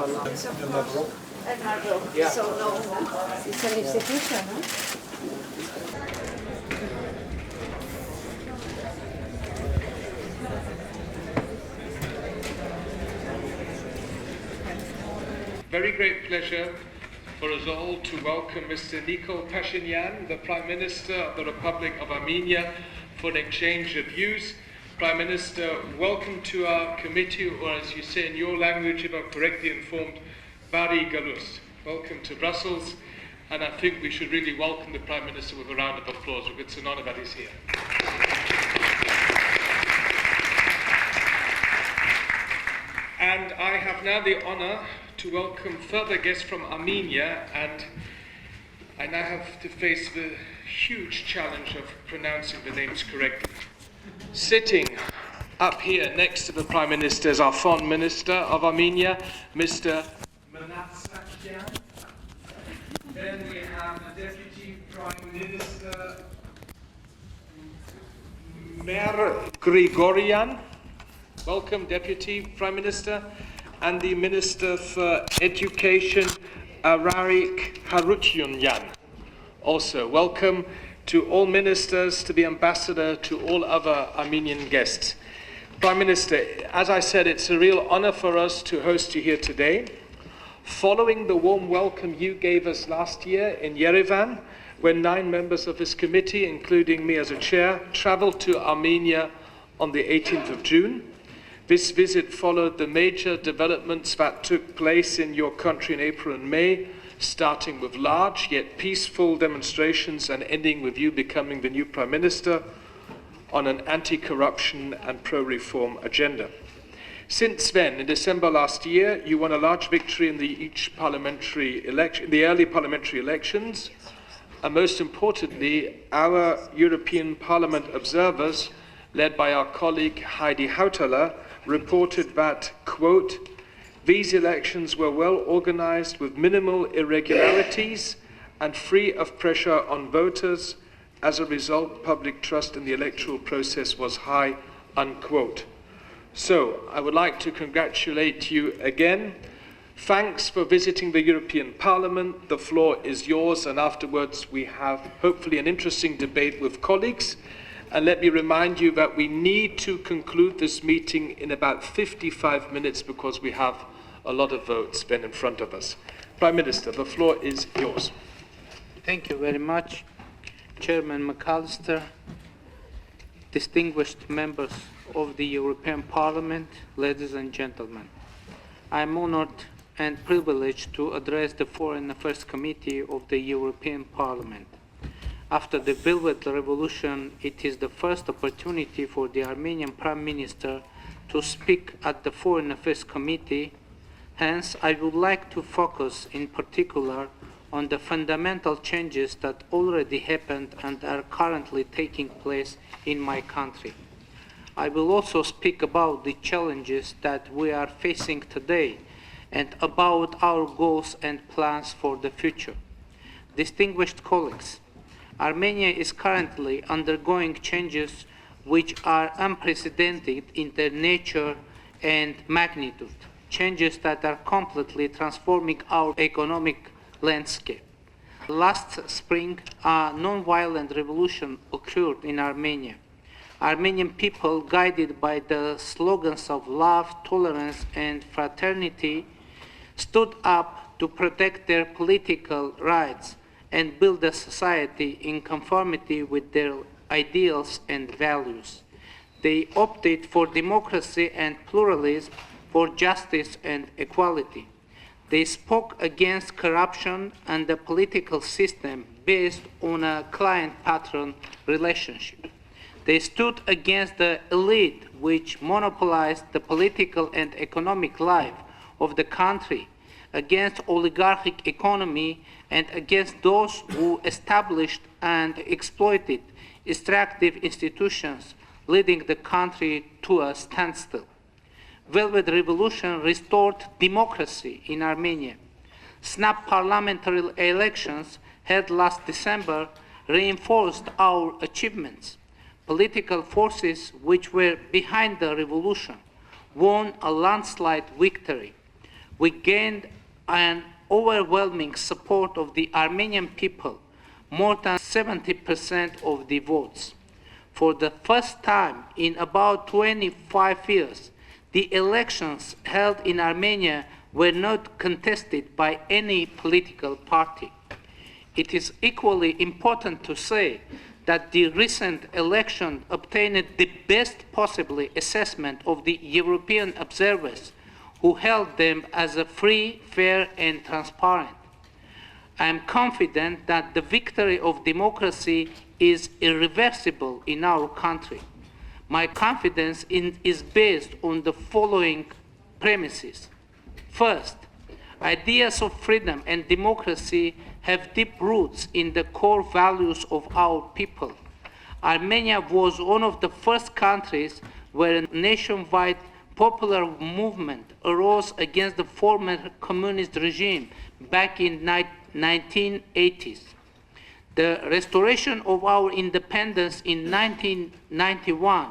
Yeah. So no, it's an institution, huh? Very great pleasure for us all to welcome Mr. Nikol Phashinyan, the Prime Minister of the Republic of Armenia, for an exchange of views. Prime Minister, welcome to our committee, or as you say in your language, if I'm correctly informed, Bari Galus. Welcome to Brussels, and I think we should really welcome the Prime Minister with a round of applause. It's an honor that he's here. And I have now the honor to welcome further guests from Armenia, and I now have to face the huge challenge of pronouncing the names correctly. Sitting up here next to the Prime Minister is our Foreign Minister of Armenia, Mr. Manatsakyan. Then we have the Deputy Prime Minister, Mer Grigorian. Welcome, Deputy Prime Minister. And the Minister for Education, Ararik Harutyunyan. Also, welcome to all ministers, to the ambassador, to all other Armenian guests. Prime Minister, as I said, it's a real honor for us to host you here today. Following the warm welcome you gave us last year in Yerevan, when 9 members of this committee, including me as a chair, traveled to Armenia on the 18th of June. This visit followed the major developments that took place in your country in April and May, starting with large yet peaceful demonstrations and ending with you becoming the new Prime Minister on an anti-corruption and pro-reform agenda. Since then, in December last year, you won a large victory in the early parliamentary elections, and most importantly, our European Parliament observers, led by our colleague Heidi Hautala, reported that, quote, these elections were well organized with minimal irregularities and free of pressure on voters. As a result, public trust in the electoral process was high, unquote. So, I would like to congratulate you again. Thanks for visiting the European Parliament. The floor is yours, and afterwards we have hopefully an interesting debate with colleagues. And let me remind you that we need to conclude this meeting in about 55 minutes because we have a lot of votes then in front of us. Prime Minister, the floor is yours. Thank you very much, Chairman McAllister, distinguished members of the European Parliament, ladies and gentlemen. I am honored and privileged to address the Foreign Affairs Committee of the European Parliament. After the Velvet Revolution, it is the first opportunity for the Armenian Prime Minister to speak at the Foreign Affairs Committee. Hence, I would like to focus in particular on the fundamental changes that already happened and are currently taking place in my country. I will also speak about the challenges that we are facing today and about our goals and plans for the future. Distinguished colleagues, Armenia is currently undergoing changes which are unprecedented in their nature and magnitude, changes that are completely transforming our economic landscape. Last spring, a non-violent revolution occurred in Armenia. Armenian people, guided by the slogans of love, tolerance, and fraternity, stood up to protect their political rights and build a society in conformity with their ideals and values. They opted for democracy and pluralism, for justice and equality. They spoke against corruption and a political system based on a client-patron relationship. They stood against the elite which monopolized the political and economic life of the country, against oligarchic economy, and against those who established and exploited extractive institutions, leading the country to a standstill. Velvet Revolution restored democracy in Armenia. Snap parliamentary elections held last December reinforced our achievements. Political forces which were behind the revolution won a landslide victory. we gained an overwhelming support of the Armenian people, more than 70% of the votes. For the first time in about 25 years, the elections held in Armenia were not contested by any political party. It is equally important to say that the recent election obtained the best possible assessment of the European observers who held them as a free, fair, and transparent. I am confident that the victory of democracy is irreversible in our country. My confidence is based on the following premises. First, ideas of freedom and democracy have deep roots in the core values of our people. Armenia was one of the first countries where a nationwide popular movement arose against the former communist regime back in 1980s. The restoration of our independence in 1991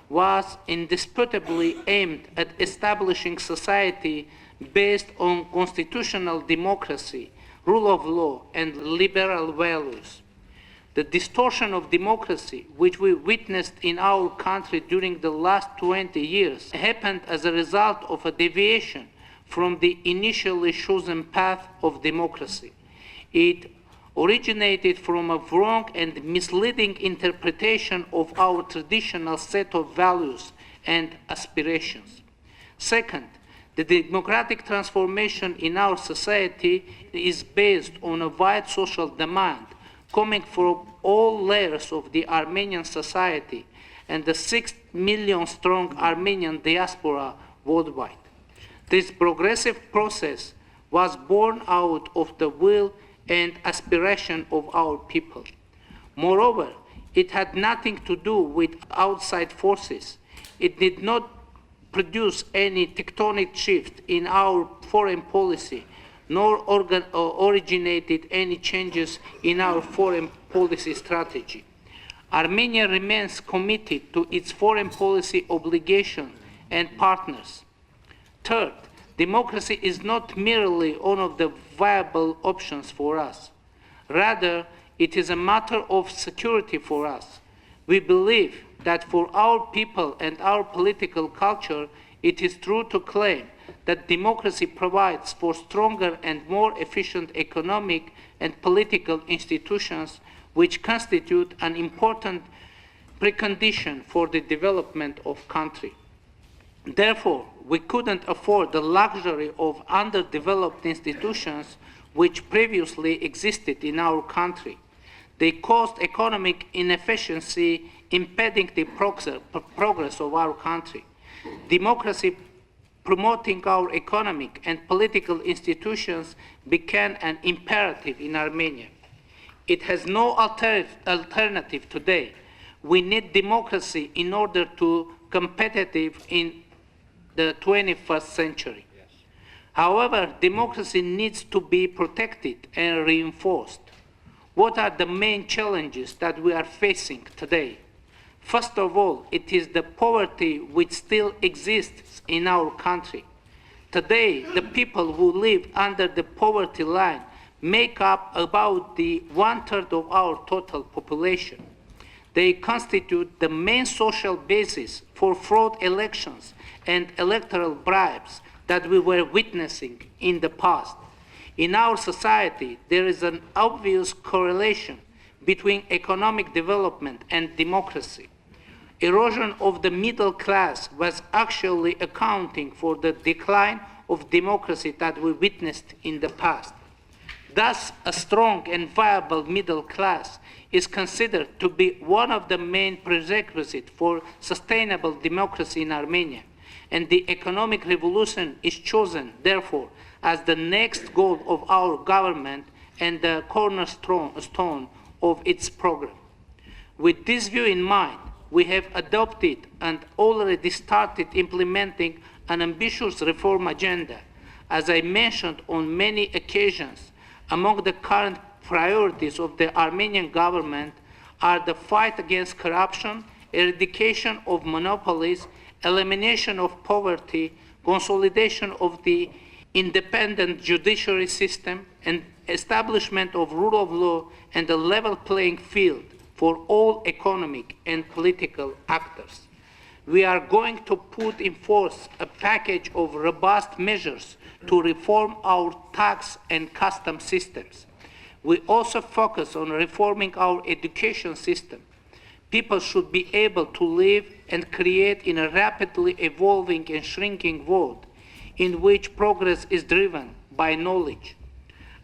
was indisputably aimed at establishing society based on constitutional democracy, rule of law, and liberal values. The distortion of democracy, which we witnessed in our country during the last 20 years, happened as a result of a deviation from the initially chosen path of democracy. It originated from a wrong and misleading interpretation of our traditional set of values and aspirations. Second, the democratic transformation in our society is based on a wide social demand coming from all layers of the Armenian society and the 6 million strong Armenian diaspora worldwide. This progressive process was born out of the will and aspiration of our people. Moreover, it had nothing to do with outside forces. It did not produce any tectonic shift in our foreign policy, nor originated any changes in our foreign policy strategy. Armenia remains committed to its foreign policy obligations and partners. Third, democracy is not merely one of the viable options for us. Rather, it is a matter of security for us. We believe that for our people and our political culture, it is true to claim that democracy provides for stronger and more efficient economic and political institutions, which constitute an important precondition for the development of country. Therefore, we couldn't afford the luxury of underdeveloped institutions which previously existed in our country. They caused economic inefficiency, impeding the progress of our country. Democracy promoting our economic and political institutions became an imperative in Armenia. It has no alternative today. We need democracy in order to competitive in the 21st century. Yes. However, democracy needs to be protected and reinforced. What are the main challenges that we are facing today? First of all, it is the poverty which still exists in our country. Today, the people who live under the poverty line make up about the 1/3 of our total population. They constitute the main social basis for fraud elections and electoral bribes that we were witnessing in the past. In our society, there is an obvious correlation between economic development and democracy. Erosion of the middle class was actually accounting for the decline of democracy that we witnessed in the past. Thus, a strong and viable middle class is considered to be one of the main prerequisites for sustainable democracy in Armenia, and the economic revolution is chosen, therefore, as the next goal of our government and the cornerstone of its program. With this view in mind, we have adopted and already started implementing an ambitious reform agenda. As I mentioned on many occasions, among the current priorities of the Armenian government are the fight against corruption, eradication of monopolies, elimination of poverty, consolidation of the independent judiciary system, and establishment of rule of law and a level playing field for all economic and political actors. We are going to put in force a package of robust measures to reform our tax and custom systems. We also focus on reforming our education system. People should be able to live and create in a rapidly evolving and shrinking world in which progress is driven by knowledge.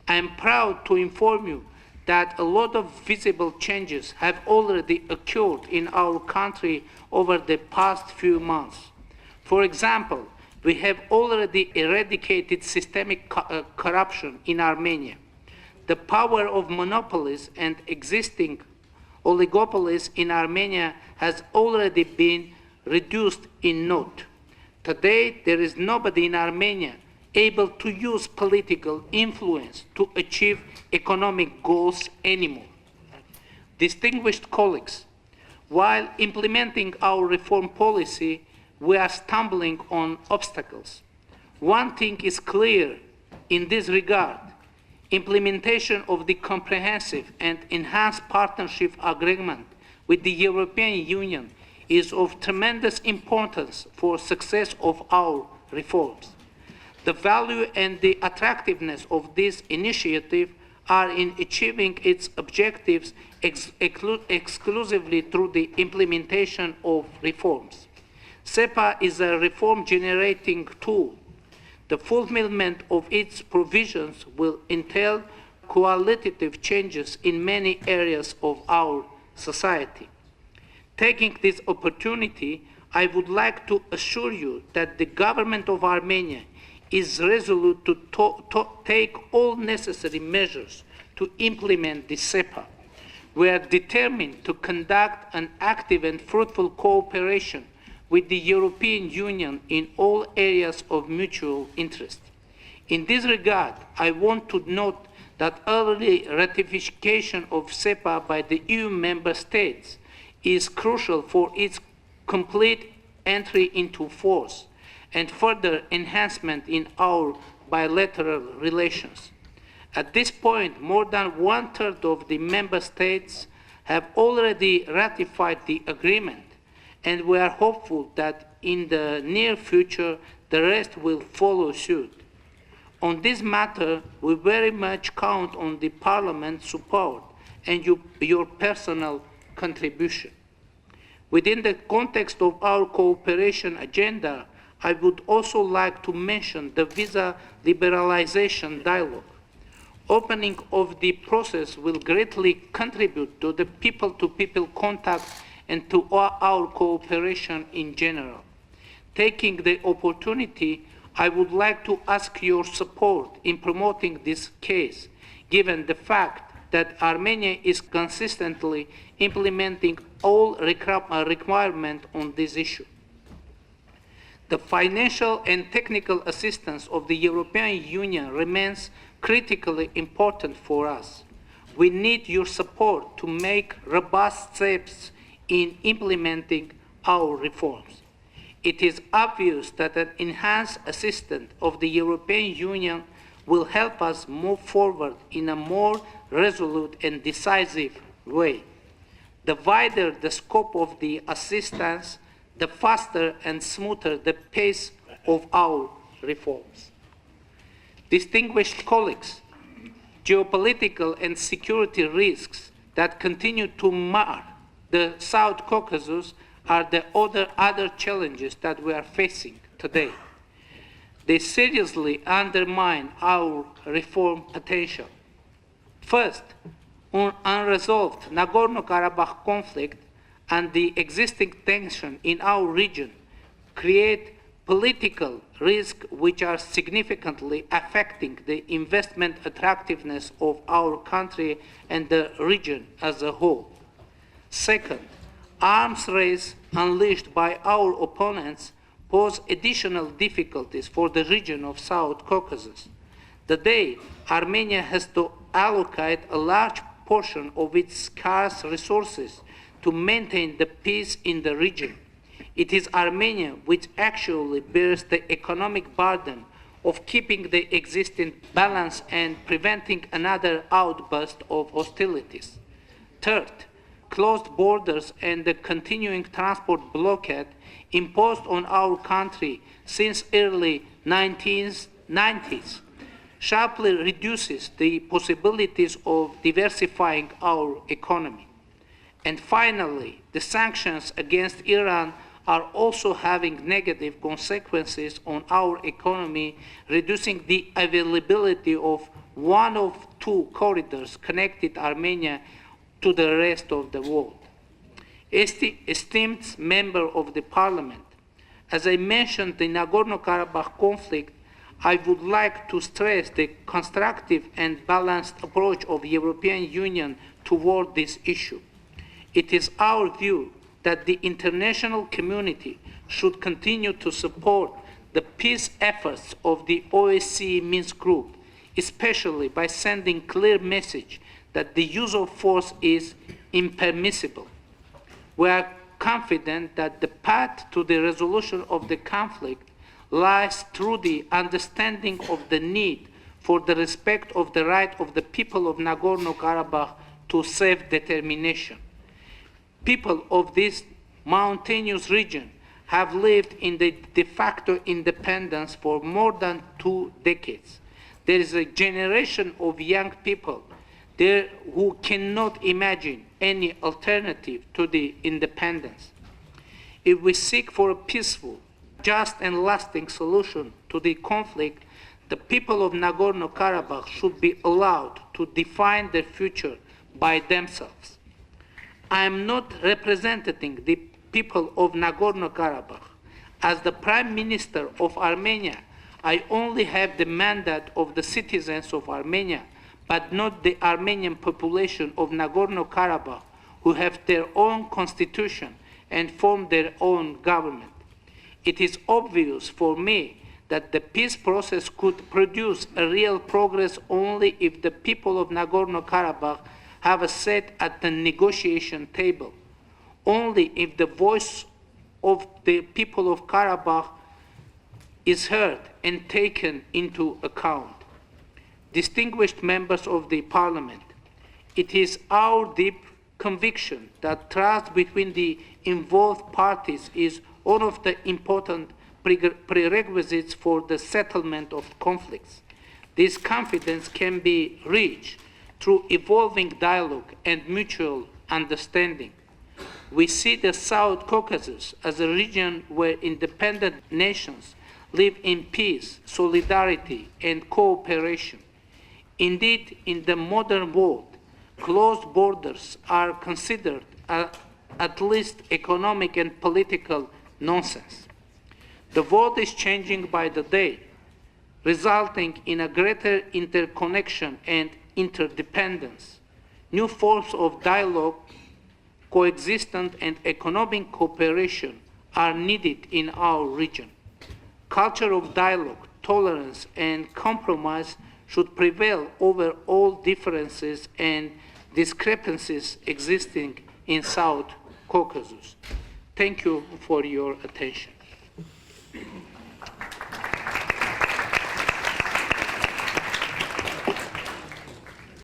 I am proud to inform you that a lot of visible changes have already occurred in our country over the past few months. For example, we have already eradicated systemic corruption in Armenia. The power of monopolies and existing oligopolies in Armenia has already been reduced in naught. Today, there is nobody in Armenia able to use political influence to achieve economic goals anymore. Distinguished colleagues, while implementing our reform policy, we are stumbling on obstacles. One thing is clear in this regard: implementation of the comprehensive and enhanced partnership agreement with the European Union is of tremendous importance for success of our reforms. The value and the attractiveness of this initiative are in achieving its objectives exclusively through the implementation of reforms. SEPA is a reform-generating tool. The fulfillment of its provisions will entail qualitative changes in many areas of our society. Taking this opportunity, I would like to assure you that the Government of Armenia is resolute to take all necessary measures to implement the SEPA. We are determined to conduct an active and fruitful cooperation with the European Union in all areas of mutual interest. In this regard, I want to note that early ratification of SEPA by the EU member states is crucial for its complete entry into force and further enhancement in our bilateral relations. At this point, more than 1/3 of the member states have already ratified the agreement, and we are hopeful that in the near future, the rest will follow suit. On this matter, we very much count on the Parliament's support and your personal contribution. Within the context of our cooperation agenda, I would also like to mention the visa liberalization dialogue. Opening of the process will greatly contribute to the people-to-people contact and to our cooperation in general. Taking the opportunity, I would like to ask your support in promoting this case, given the fact that Armenia is consistently implementing all requirements on this issue. The financial and technical assistance of the European Union remains critically important for us. We need your support to make robust steps in implementing our reforms. It is obvious that an enhanced assistance of the European Union will help us move forward in a more resolute and decisive way. The wider the scope of the assistance, the faster and smoother the pace of our reforms. Distinguished colleagues, geopolitical and security risks that continue to mar the South Caucasus are the other challenges that we are facing today. They seriously undermine our reform potential. First, unresolved Nagorno-Karabakh conflict and the existing tension in our region create political risks which are significantly affecting the investment attractiveness of our country and the region as a whole. Second, arms race unleashed by our opponents pose additional difficulties for the region of South Caucasus. Today, Armenia has to allocate a large portion of its scarce resources to maintain the peace in the region. It is Armenia which actually bears the economic burden of keeping the existing balance and preventing another outburst of hostilities. Third, closed borders and the continuing transport blockade imposed on our country since early 1990s sharply reduces the possibilities of diversifying our economy. And finally, the sanctions against Iran are also having negative consequences on our economy, reducing the availability of one of two corridors connecting Armenia to the rest of the world. Esteemed member of the parliament, as I mentioned the Nagorno-Karabakh conflict, I would like to stress the constructive and balanced approach of the European Union toward this issue. It is our view that the international community should continue to support the peace efforts of the OSCE Minsk Group, especially by sending clear message that the use of force is impermissible. We are confident that the path to the resolution of the conflict lies through the understanding of the need for the respect of the right of the people of Nagorno-Karabakh to self-determination. People of this mountainous region have lived in the de facto independence for more than 2 decades. There is a generation of young people there who cannot imagine any alternative to the independence. If we seek for a peaceful, just and lasting solution to the conflict, the people of Nagorno-Karabakh should be allowed to define their future by themselves. I am not representing the people of Nagorno-Karabakh. As the Prime Minister of Armenia, I only have the mandate of the citizens of Armenia, but not the Armenian population of Nagorno-Karabakh, who have their own constitution and form their own government. It is obvious for me that the peace process could produce a real progress only if the people of Nagorno-Karabakh have a seat at the negotiation table, only if the voice of the people of Karabakh is heard and taken into account. Distinguished members of the Parliament, it is our deep conviction that trust between the involved parties is one of the important prerequisites for the settlement of conflicts. This confidence can be reached through evolving dialogue and mutual understanding. We see the South Caucasus as a region where independent nations live in peace, solidarity, and cooperation. Indeed, in the modern world, closed borders are considered at least economic and political nonsense. The world is changing by the day, resulting in a greater interconnection and interdependence. New forms of dialogue, coexistence, and economic cooperation are needed in our region. Culture of dialogue, tolerance, and compromise should prevail over all differences and discrepancies existing in South Caucasus. Thank you for your attention.